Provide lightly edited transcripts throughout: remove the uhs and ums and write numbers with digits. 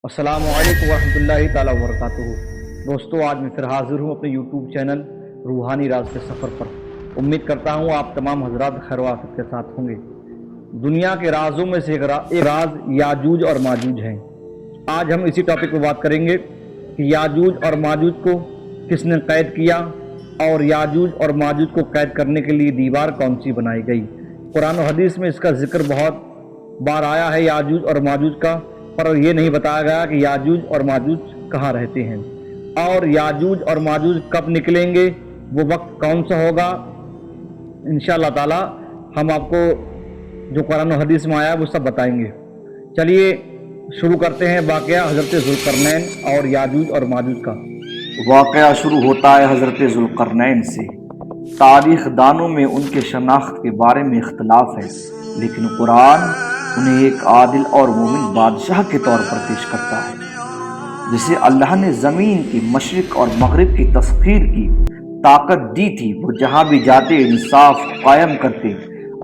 अस्सलामु अलैकुम वरहमतुल्लाहि ताला वबरकातुहू। दोस्तों, आज मैं फिर हाजिर हूँ अपने यूट्यूब चैनल रूहानी राज के सफ़र पर। उम्मीद करता हूँ आप तमाम हजरात खैर व आफियत के साथ होंगे। दुनिया के राजों में से एक राज याजूज और माजूज है। आज हम इसी टॉपिक पर बात करेंगे कि याजूज और माजूज को किसने कैद किया और याजूज और माजूज को कैद करने के लिए दीवार कौन सी बनाई गई। कुरान और हदीस में इसका जिक्र बहुत बार आया है याजूज और माजूज का, पर यह नहीं बताया गया कि याजूज और माजूज कहाँ रहते हैं और याजूज और माजूज कब निकलेंगे, वो वक्त कौन सा होगा। इंशाअल्लाह ताला हम आपको जो कुरान और हदीस में आया वो सब बताएंगे। चलिए शुरू करते हैं वाक़या हज़रत ज़ुल्क़रनैन और याजूज और माजूज का। वाक़या शुरू होता है हज़रत ज़ुल्क़रनैन से। तारीख़ दानों में उनके शनाख्त के बारे में इख्तलाफ है, लेकिन कुरान उन्हें एक आदिल और मोमिन बादशाह के तौर पर पेश करता है, जिसे अल्लाह ने ज़मीन के मशरिक़ और मग़रिब की तस्ख़ीर की ताकत दी थी। वो जहाँ भी जाते इंसाफ कायम करते।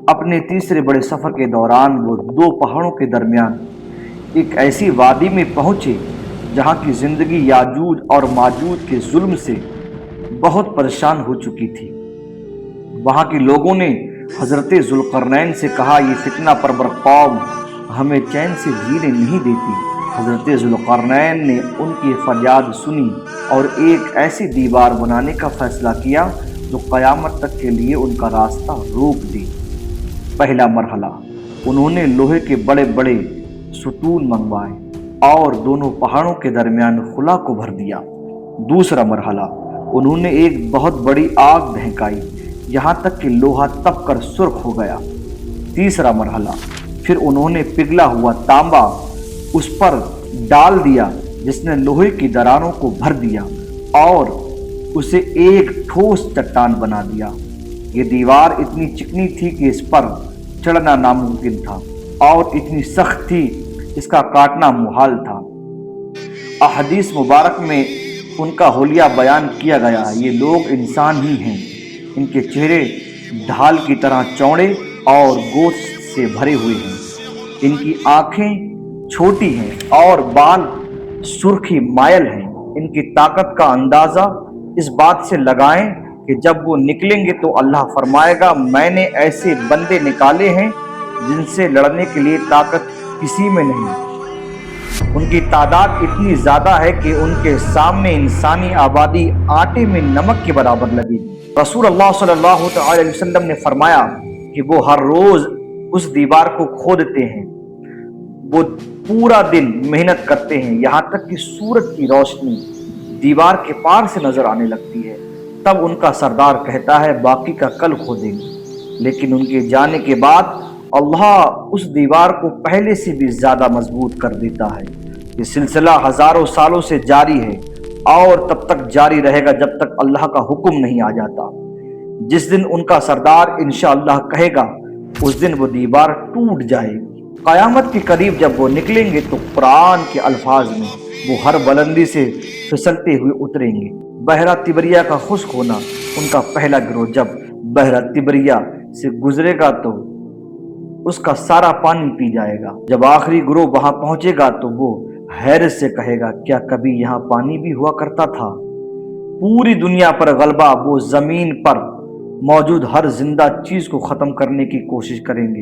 अपने तीसरे बड़े सफ़र के दौरान वो दो पहाड़ों के दरमियान एक ऐसी वादी में पहुँचे जहाँ की ज़िंदगी याजूज और माजूज के जुल्म से बहुत परेशान हो चुकी थी। वहाँ के लोगों ने हज़रत ज़ुल्क़रनैन से कहा, ये फितना परवर कौम हमें चैन से जीने नहीं देती। हज़रत ज़ुल्क़रनैन ने उनकी फरियाद सुनी और एक ऐसी दीवार बनाने का फ़ैसला किया जो क़यामत तक के लिए उनका रास्ता रोक दी। पहला मरहला, उन्होंने लोहे के बड़े बड़े सुतून मंगवाए और दोनों पहाड़ों के दरमियान खुला को भर दिया। दूसरा मरहला, उन्होंने एक बहुत बड़ी आग दहकाई, यहाँ तक कि लोहा तप कर सुर्ख हो गया। तीसरा मरहला, फिर उन्होंने पिघला हुआ तांबा उस पर डाल दिया, जिसने लोहे की दरारों को भर दिया और उसे एक ठोस चट्टान बना दिया। ये दीवार इतनी चिकनी थी कि इस पर चढ़ना नामुमकिन था और इतनी सख्त थी इसका काटना मुहाल था। अहदीस मुबारक में उनका हुलिया बयान किया गया है। ये लोग इंसान ही हैं। इनके चेहरे ढाल की तरह चौड़े और गोश्त से भरे हुए हैं। इनकी आंखें छोटी हैं और बाल सुर्खी मायल हैं। इनकी ताकत का अंदाज़ा इस बात से लगाएं कि जब वो निकलेंगे तो अल्लाह फरमाएगा, मैंने ऐसे बंदे निकाले हैं जिनसे लड़ने के लिए ताकत किसी में नहीं। उनकी तादाद इतनी ज़्यादा है कि उनके सामने इंसानी आबादी आटे में नमक के बराबर लगेगी। रसूल अल्लाह सल्लल्लाहु अलैहि वसल्लम ने फरमाया कि वो हर रोज़ उस दीवार को खोदते हैं। वो पूरा दिन मेहनत करते हैं, यहाँ तक कि सूरज की रोशनी दीवार के पार से नजर आने लगती है। तब उनका सरदार कहता है, बाकी का कल खोदेंगे। लेकिन उनके जाने के बाद अल्लाह उस दीवार को पहले से भी ज़्यादा मजबूत कर देता है। ये सिलसिला हज़ारों सालों से जारी है और तब तक जारी रहेगा जब तक अल्लाह का हुक्म नहीं आ जाता। जिस दिन उनका सरदार इंशाअल्लाह कहेगा, उस दिन वो दीवार टूट जाएगी। क़यामत के करीब जब वो निकलेंगे तो कुरान के अल्फाज में वो हर बुलंदी से फिसलते हुए उतरेंगे। बहरा तिबरिया का खुश्क होना, उनका पहला गिरोह जब बहरा तिबरिया से गुजरेगा तो उसका सारा पानी पी जाएगा। जब आखिरी गिरोह वहां पहुंचेगा तो वो हैरत से कहेगा, क्या कभी यहाँ पानी भी हुआ करता था। पूरी दुनिया पर गलबा वो जमीन पर मौजूद हर जिंदा चीज को खत्म करने की कोशिश करेंगे,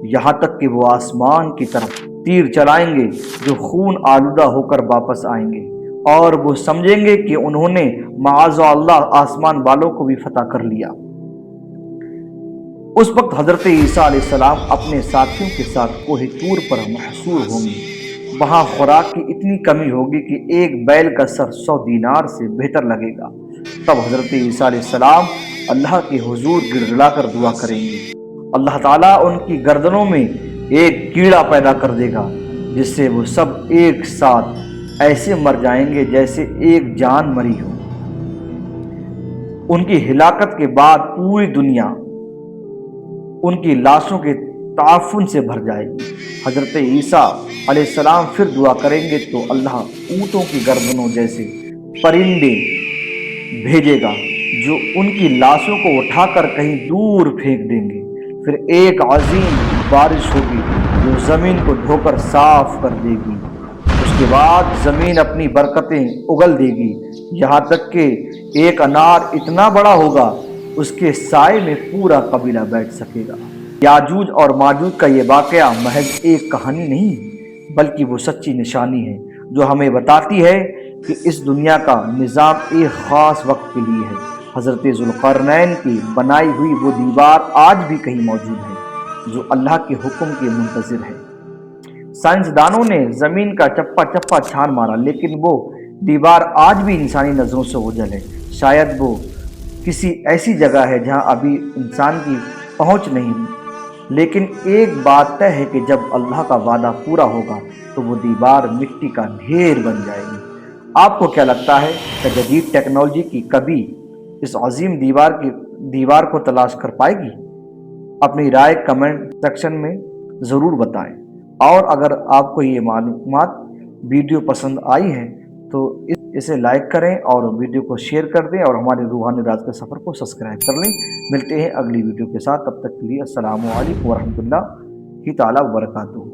यहाँ तक कि वो आसमान की तरफ तीर चलाएंगे जो खून आलूदा होकर वापस आएंगे और वो समझेंगे कि उन्होंने माअज़ल्लाह आसमान वालों को भी फतह कर लिया। उस वक्त हजरत ईसा अलैहिस्सलाम अपने साथियों के साथ कोहे तूर पर महसूर होंगे। वहाँ खुराक की इतनी कमी होगी कि एक बैल का सर 100 दीनार से बेहतर लगेगा। तब हजरत ईसा अलैहिस्सलाम अल्लाह के हुजूर गिड़गिड़ा कर दुआ करेंगे। अल्लाह ताला उनकी गर्दनों में एक कीड़ा पैदा कर देगा, जिससे वो सब एक साथ ऐसे मर जाएंगे जैसे एक जान मरी हो। उनकी हिलाकत के बाद पूरी दुनिया उनकी लाशों के ताफुन से भर जाएगी। हजरत ईसा अलैहिस्सलाम फिर दुआ करेंगे तो अल्लाह ऊँटों की गर्दनों जैसे परिंदे भेजेगा जो उनकी लाशों को उठाकर कहीं दूर फेंक देंगे। फिर एक अजीम बारिश होगी जो ज़मीन को धोकर साफ कर देगी। उसके کے بعد زمین اپنی برکتیں اگل دے گی، یہاں تک کہ ایک انار اتنا بڑا ہوگا اس کے سائے میں پورا قبیلہ بیٹھ سکے گا۔ یاجوج اور ماجوج کا یہ واقعہ محض ایک کہانی نہیں بلکہ وہ سچی نشانی ہے جو ہمیں بتاتی ہے کہ اس دنیا کا نظام ایک خاص وقت کے لیے ہے۔ حضرت ذوالقرنین کی بنائی ہوئی وہ دیوار آج بھی کہیں موجود ہے جو اللہ کے حکم کے منتظر ہے۔ سائنسدانوں نے زمین کا چپا چپا چھان مارا لیکن وہ دیوار آج بھی انسانی نظروں سے اوجھل ہے۔ شاید وہ کسی ایسی جگہ ہے جہاں ابھی انسان کی پہنچ نہیں، لیکن ایک بات طے ہے کہ جب اللہ کا وعدہ پورا ہوگا تو وہ دیوار مٹی کا ڈھیر بن جائے گی۔ آپ کو کیا لگتا ہے کہ جدید ٹیکنالوجی کی کبھی اس عظیم دیوار کو تلاش کر پائے گی؟ اپنی رائے کمنٹ سیکشن میں ضرور بتائیں، اور اگر آپ کو یہ معلومات ویڈیو پسند آئی ہے تو اسے لائک کریں اور ویڈیو کو شیئر کر دیں اور ہمارے روحانی راز کے سفر کو سبسکرائب کر لیں۔ ملتے ہیں اگلی ویڈیو کے ساتھ، تب تک کے لیے السلام علیکم ورحمۃ اللہ تعالیٰ وبرکاتہ۔